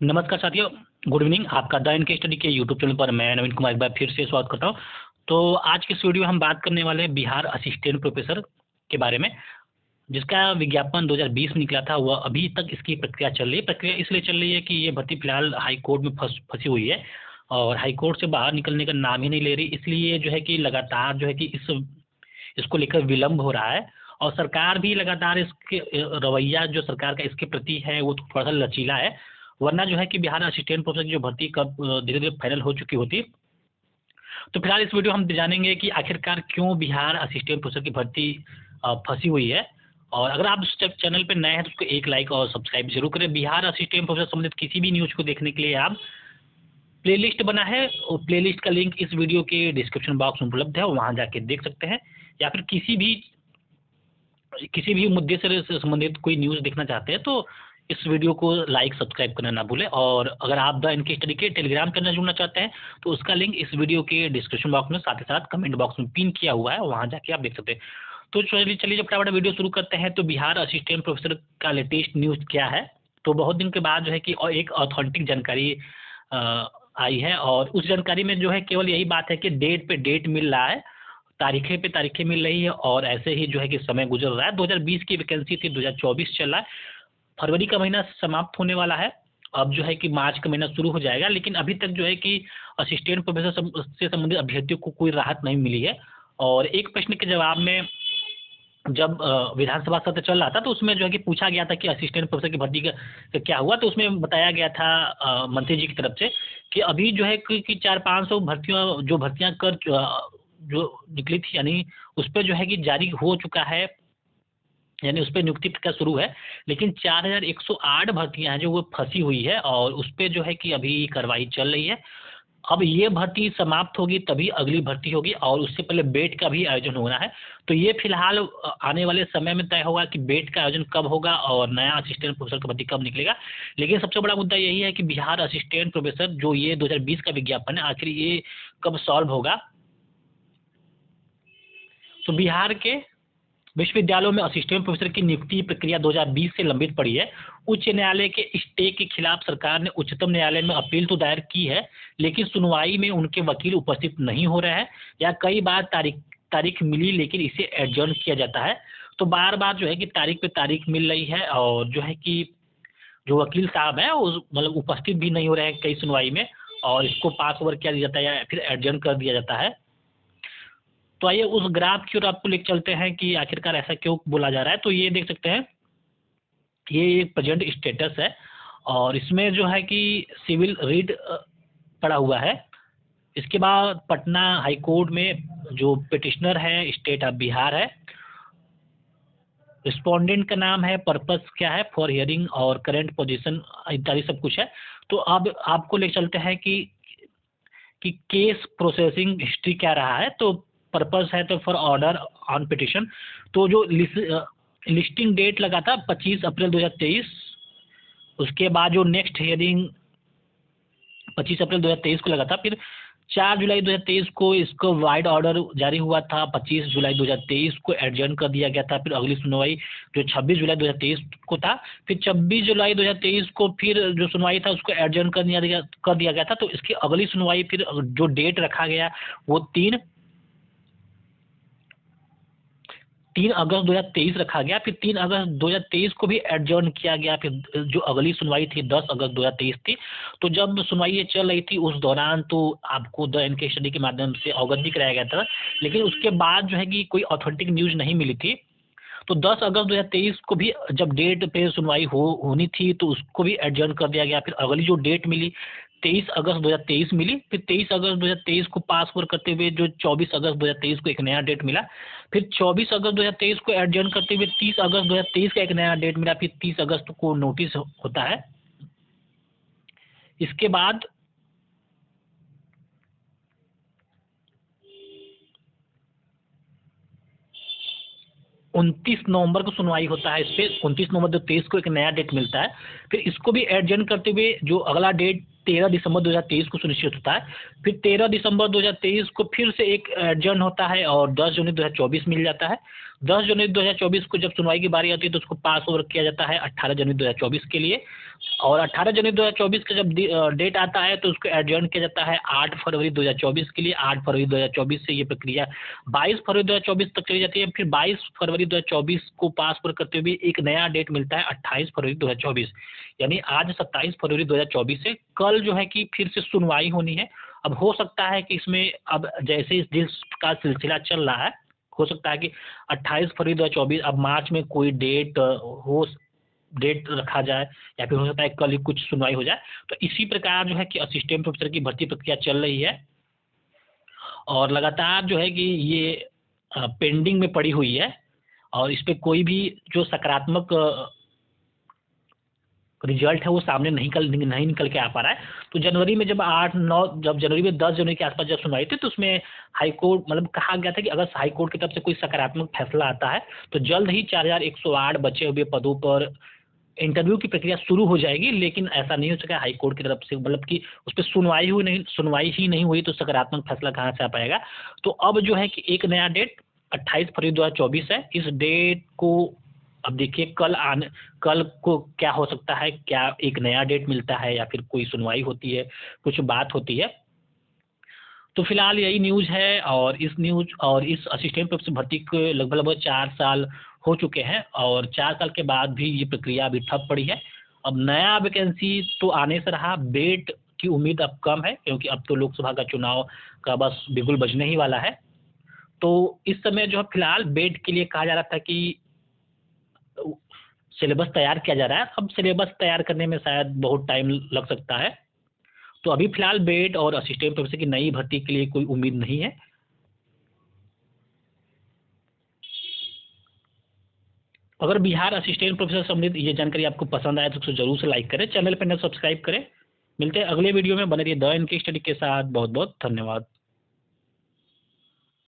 नमस्कार साथियों, good evening. आपका द एन के स्टडी के यूट्यूब चैनल पर मैं नवीन कुमार एक बार फिर से स्वागत करता हूं। तो आज की इस वीडियो में हम बात करने वाले हैं बिहार असिस्टेंट प्रोफेसर के बारे में, जिसका विज्ञापन 2020 में निकला था। वह अभी तक इसकी प्रक्रिया चल रही है। प्रक्रिया इसलिए चल रही है कि ये भर्ती फिलहाल हाई कोर्ट में फंसी हुई है और हाई कोर्ट से बाहर निकलने का नाम ही नहीं ले रही। इसलिए जो है कि लगातार जो है कि इसको लेकर विलम्ब हो रहा है और सरकार भी लगातार इसके रवैया जो सरकार का इसके प्रति है वो थोड़ा सा लचीला है। वरना जो है कि बिहार असिस्टेंट प्रोफेसर की जो भर्ती कब धीरे धीरे फाइनल हो चुकी होती। तो फिलहाल इस वीडियो हम जानेंगे कि आखिरकार क्यों बिहार असिस्टेंट प्रोफेसर की भर्ती फंसी हुई है। और अगर आप इस चैनल पर नए हैं तो उसको एक लाइक और सब्सक्राइब जरूर करें। बिहार असिस्टेंट प्रोफेसर संबंधित किसी भी न्यूज को देखने के लिए आप प्लेलिस्ट बना है और प्लेलिस्ट का लिंक इस वीडियो के डिस्क्रिप्शन बॉक्स में उपलब्ध है, वहाँ जाके देख सकते हैं। या फिर किसी भी मुद्दे से संबंधित कोई न्यूज़ देखना चाहते हैं तो इस वीडियो को लाइक सब्सक्राइब करना ना भूलें। और अगर आप द इनके स्टडी के टेलीग्राम चैनल जुड़ना चाहते हैं तो उसका लिंक इस वीडियो के डिस्क्रिप्शन बॉक्स में साथ ही साथ कमेंट बॉक्स में पिन किया हुआ है, वहाँ जाके आप देख सकते हैं। तो चलिए जब फटाफट वीडियो शुरू करते हैं। तो बिहार असिस्टेंट प्रोफेसर का लेटेस्ट न्यूज़ क्या है। तो बहुत दिन के बाद जो है कि एक ऑथेंटिक जानकारी आई है और उस जानकारी में जो है केवल यही बात है कि डेट पे डेट मिल रहा है, तारीखें पे तारीखें मिल रही है और ऐसे ही जो है कि समय गुजर रहा है। 2020 की वैकेंसी थी, 2024 चल रहा है, फरवरी का महीना समाप्त होने वाला है। अब जो है कि मार्च का महीना शुरू हो जाएगा, लेकिन अभी तक जो है कि असिस्टेंट प्रोफेसर से संबंधित अभ्यर्थियों को कोई राहत नहीं मिली है। और एक प्रश्न के जवाब में जब विधानसभा सत्र चल रहा था तो उसमें जो है कि पूछा गया था कि असिस्टेंट प्रोफेसर की भर्ती का क्या हुआ। तो उसमें बताया गया था मंत्री जी की तरफ से कि अभी जो है कि 400-500 भर्तियां कर जो निकली थी, यानी उस पर जो है कि जारी हो चुका है, यानी उस पर नियुक्ति प्रक्रिया शुरू है। लेकिन 4108 भर्तियां हैं जो वो फंसी हुई है और उस पर जो है कि अभी कार्रवाई चल रही है। अब ये भर्ती समाप्त होगी तभी अगली भर्ती होगी और उससे पहले बेट का भी आयोजन होना है। तो ये फिलहाल आने वाले समय में तय होगा कि बेट का आयोजन कब होगा और नया असिस्टेंट प्रोफेसर का भर्ती कब निकलेगा। लेकिन सबसे बड़ा मुद्दा यही है कि बिहार असिस्टेंट प्रोफेसर जो ये 2020 का विज्ञापन है, आखिर ये कब सॉल्व होगा। तो बिहार के विश्वविद्यालयों में असिस्टेंट प्रोफेसर की नियुक्ति प्रक्रिया 2020 से लंबित पड़ी है। उच्च न्यायालय के स्टे के खिलाफ सरकार ने उच्चतम न्यायालय में अपील तो दायर की है, लेकिन सुनवाई में उनके वकील उपस्थित नहीं हो रहे हैं या कई बार तारीख मिली लेकिन इसे एडजर्न किया जाता है। तो बार बार जो है कि तारीख पे तारीख मिल रही है और जो है कि जो वकील साहब हैं वो मतलब उपस्थित भी नहीं हो रहे हैं कई सुनवाई में, और इसको पास ओवर किया जाता है या फिर एडजर्न कर दिया जाता है। तो आइए उस ग्राफ की ओर आपको लेकर चलते हैं कि आखिरकार ऐसा क्यों बोला जा रहा है। तो ये देख सकते हैं, ये एक प्रेजेंट स्टेटस है और इसमें जो है कि सिविल रीट पड़ा हुआ है। इसके बाद पटना हाई कोर्ट में जो पिटिशनर है स्टेट ऑफ बिहार है, रिस्पोंडेंट का नाम है, पर्पस क्या है फॉर हियरिंग और करेंट पोजीशन इत्यादि सब कुछ है। तो अब आपको ले चलते हैं कि केस प्रोसेसिंग हिस्ट्री क्या रहा है। तो पर्पस है तो फॉर ऑर्डर ऑन पिटिशन। तो जो लिस्टिंग डेट लगा था 25 अप्रैल 2023, उसके बाद जो नेक्स्ट हियरिंग 25 अप्रैल 2023 को लगा था, फिर 4 जुलाई 2023 को इसको वाइड ऑर्डर जारी हुआ था, 25 जुलाई 2023 को एडजर्न कर दिया गया था। फिर अगली सुनवाई जो 26 जुलाई 2023 को था, फिर 26 जुलाई 2023 को फिर जो सुनवाई था उसको एडजर्न कर दिया गया था। तो इसकी अगली सुनवाई फिर जो डेट रखा गया वो 3 अगस्त 2023 रखा गया। फिर 3 अगस्त 2023 को भी एडजर्न किया गया। फिर जो अगली सुनवाई थी 10 अगस्त 2023 थी। तो जब सुनवाई ये चल रही थी उस दौरान तो आपको द एन के स्टडी के माध्यम से अवगत भी कराया गया था, लेकिन उसके बाद जो है कि कोई ऑथेंटिक न्यूज़ नहीं मिली थी। तो 10 अगस्त 2023 को भी जब डेट पे सुनवाई होनी थी तो उसको भी एडजर्न कर दिया गया। फिर अगली जो डेट मिली 23 अगस्त 2023 मिली। फिर 23 अगस्त 2023 को पास ओवर करते हुए जो 24 अगस्त 2023 को एक नया डेट मिला। फिर 24 अगस्त 2023 को एडजर्न करते हुए 30 अगस्त 2023 का एक नया डेट मिला। फिर 30 अगस्त को नोटिस होता है। इसके बाद 29 नवंबर को सुनवाई होता है। इस पे 29 नवंबर 2023 को एक नया डेट मिलता है। फिर इसको भी एडजर्न करते हुए जो अगला डेट 13 दिसंबर 2023 को सुनिश्चित होता है। फिर 13 दिसंबर 2023 को फिर से एक एडजर्न होता है और 10 जनवरी 2024 मिल जाता है। 10 जनवरी 2024 को जब सुनवाई की बारी आती है तो उसको पास ओवर किया जाता है 18 जनवरी 2024 के लिए, और 18 जनवरी 2024 का जब डेट आता है तो उसको एडजर्न किया जाता है 8 फरवरी 2024 के लिए। 8 फरवरी 2024 से ये प्रक्रिया 22 फरवरी 2024 तक चली जाती है। फिर 22 फरवरी 2024 को पास ओवर करते हुए एक नया डेट मिलता है 28 फरवरी 2024, यानी आज 27 फरवरी 2024 से कल जो है कि फिर से सुनवाई होनी है। अब हो सकता है कि इसमें अब जैसे इस का सिलसिला चल रहा है, हो सकता है कि 28 फरवरी 2024 अब मार्च में कोई डेट रखा जाए, या फिर हो सकता है कल ही कुछ सुनवाई हो जाए। तो इसी प्रकार जो है कि असिस्टेंट प्रोफेसर की भर्ती प्रक्रिया चल रही है और लगातार जो है कि ये पेंडिंग में पड़ी हुई है, और इस पे कोई भी जो सकारात्मक रिजल्ट है वो सामने नहीं निकल के आ पा रहा है। तो जनवरी में जब 8-9 जब जनवरी में 10 जनवरी के आसपास जब सुनवाई थी तो उसमें हाई कोर्ट मतलब कहा गया था कि अगर हाई कोर्ट की तरफ से कोई सकारात्मक फैसला आता है तो जल्द ही 4108 बचे हुए पदों पर इंटरव्यू की प्रक्रिया शुरू हो जाएगी। लेकिन ऐसा नहीं हो सका हाई कोर्ट की तरफ से, मतलब कि उस पर सुनवाई ही नहीं हुई तो सकारात्मक फैसला कहाँ से आ पाएगा। तो अब जो है कि एक नया डेट 28 फरवरी 2024 है। इस डेट को अब देखिए कल को क्या हो सकता है, क्या एक नया डेट मिलता है या फिर कोई सुनवाई होती है, कुछ बात होती है। तो फिलहाल यही न्यूज़ है, और इस असिस्टेंट प्रोफेसर भर्ती के लगभग 4 साल हो चुके हैं, और 4 साल के बाद भी ये प्रक्रिया अभी ठप पड़ी है। अब नया वैकेंसी तो आने से रहा, बेट की उम्मीद अब कम है, क्योंकि अब तो लोकसभा का चुनाव का बस बिगुल बजने ही वाला है। तो इस समय जो है फिलहाल बेट के लिए कहा जा रहा था कि सिलेबस तैयार किया जा रहा है। अब सिलेबस तैयार करने में शायद बहुत टाइम लग सकता है। तो अभी फिलहाल बेट और असिस्टेंट प्रोफेसर की नई भर्ती के लिए कोई उम्मीद नहीं है। अगर बिहार असिस्टेंट प्रोफेसर संबंधित ये जानकारी आपको पसंद आए तो उसको जरूर से लाइक करें, चैनल पर न सब्सक्राइब करें। मिलते हैं अगले वीडियो में, बने रहिए द इनके स्टडी के साथ। बहुत बहुत धन्यवाद।